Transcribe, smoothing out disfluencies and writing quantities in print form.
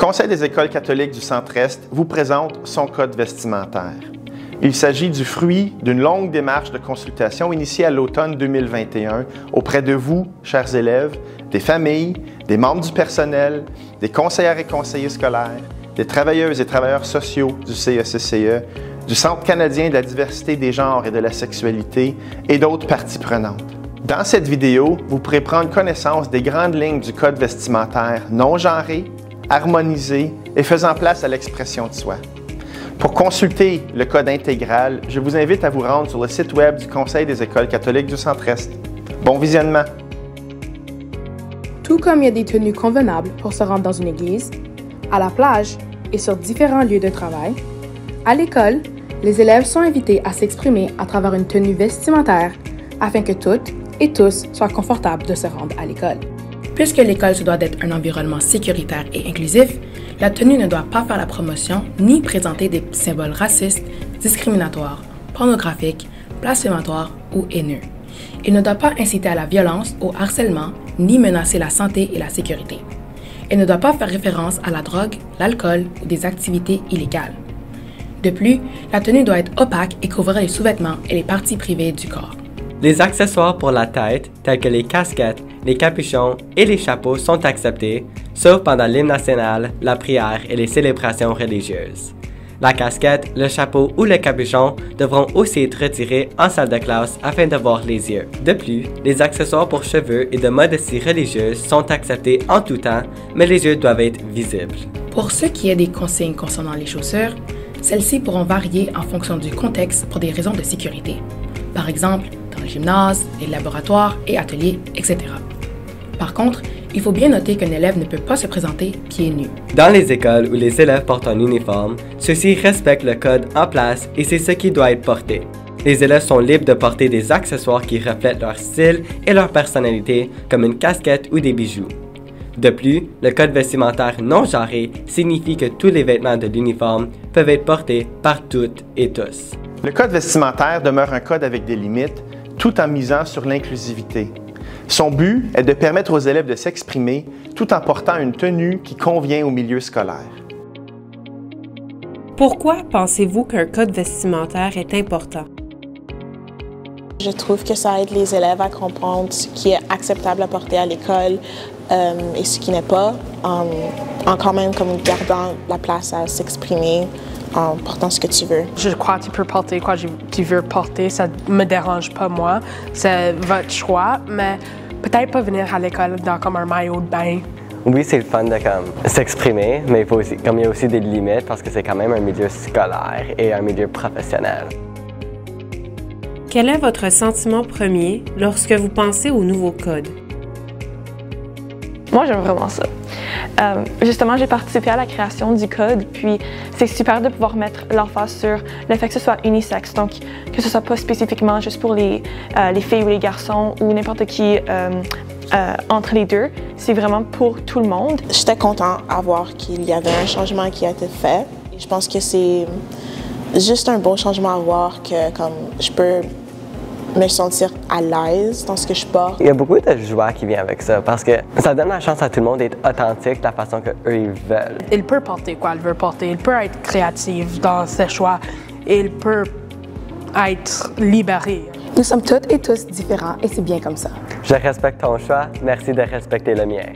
Conseil des écoles catholiques du Centre-Est vous présente son code vestimentaire. Il s'agit du fruit d'une longue démarche de consultation initiée à l'automne 2021 auprès de vous, chers élèves, des familles, des membres du personnel, des conseillères et conseillers scolaires, des travailleuses et travailleurs sociaux du CECCE, du Centre canadien de la diversité des genres et de la sexualité et d'autres parties prenantes. Dans cette vidéo, vous pourrez prendre connaissance des grandes lignes du code vestimentaire non genré, harmonisé et faisant place à l'expression de soi. Pour consulter le code intégral, je vous invite à vous rendre sur le site web du Conseil des écoles catholiques du Centre-Est. Bon visionnement! Tout comme il y a des tenues convenables pour se rendre dans une église, à la plage et sur différents lieux de travail, à l'école, les élèves sont invités à s'exprimer à travers une tenue vestimentaire afin que toutes et tous soient confortables de se rendre à l'école. Puisque l'école se doit d'être un environnement sécuritaire et inclusif, la tenue ne doit pas faire la promotion ni présenter des symboles racistes, discriminatoires, pornographiques, blasphématoires ou haineux. Il ne doit pas inciter à la violence, au harcèlement, ni menacer la santé et la sécurité. Elle ne doit pas faire référence à la drogue, l'alcool ou des activités illégales. De plus, la tenue doit être opaque et couvrir les sous-vêtements et les parties privées du corps. Les accessoires pour la tête, tels que les casquettes, les capuchons et les chapeaux sont acceptés, sauf pendant l'hymne national, la prière et les célébrations religieuses. La casquette, le chapeau ou le capuchon devront aussi être retirés en salle de classe afin de voir les yeux. De plus, les accessoires pour cheveux et de modestie religieuse sont acceptés en tout temps, mais les yeux doivent être visibles. Pour ce qui est des consignes concernant les chaussures, celles-ci pourront varier en fonction du contexte pour des raisons de sécurité. Par exemple, dans le gymnase, les laboratoires et ateliers, etc. Par contre, il faut bien noter qu'un élève ne peut pas se présenter pieds nus. Dans les écoles où les élèves portent un uniforme, ceux-ci respectent le code en place et c'est ce qui doit être porté. Les élèves sont libres de porter des accessoires qui reflètent leur style et leur personnalité, comme une casquette ou des bijoux. De plus, le code vestimentaire non genré signifie que tous les vêtements de l'uniforme peuvent être portés par toutes et tous. Le code vestimentaire demeure un code avec des limites, tout en misant sur l'inclusivité. Son but est de permettre aux élèves de s'exprimer tout en portant une tenue qui convient au milieu scolaire. Pourquoi pensez-vous qu'un code vestimentaire est important? Je trouve que ça aide les élèves à comprendre ce qui est acceptable à porter à l'école et ce qui n'est pas, en quand même comme gardant la place à s'exprimer en portant ce que tu veux. Je crois que tu peux porter quoi tu veux porter, ça ne me dérange pas moi, c'est votre choix, mais peut-être pas venir à l'école dans comme un maillot de bain. Oui, c'est le fun de s'exprimer, mais il y a aussi des limites parce que c'est quand même un milieu scolaire et un milieu professionnel. Quel est votre sentiment premier lorsque vous pensez au nouveau code? Moi, j'aime vraiment ça. Justement, j'ai participé à la création du code, puis c'est super de pouvoir mettre l'emphase sur le fait que ce soit unisexe, donc que ce soit pas spécifiquement juste pour les filles ou les garçons ou n'importe qui entre les deux, c'est vraiment pour tout le monde. J'étais contente à voir qu'il y avait un changement qui a été fait. Je pense que c'est juste un bon changement à voir que comme je peux me sentir à l'aise dans ce que je porte. Il y a beaucoup de joie qui vient avec ça parce que ça donne la chance à tout le monde d'être authentique de la façon qu'eux ils veulent. Il peut porter quoi il veut porter, il peut être créatif dans ses choix, il peut être libéré. Nous sommes toutes et tous différents et c'est bien comme ça. Je respecte ton choix, merci de respecter le mien.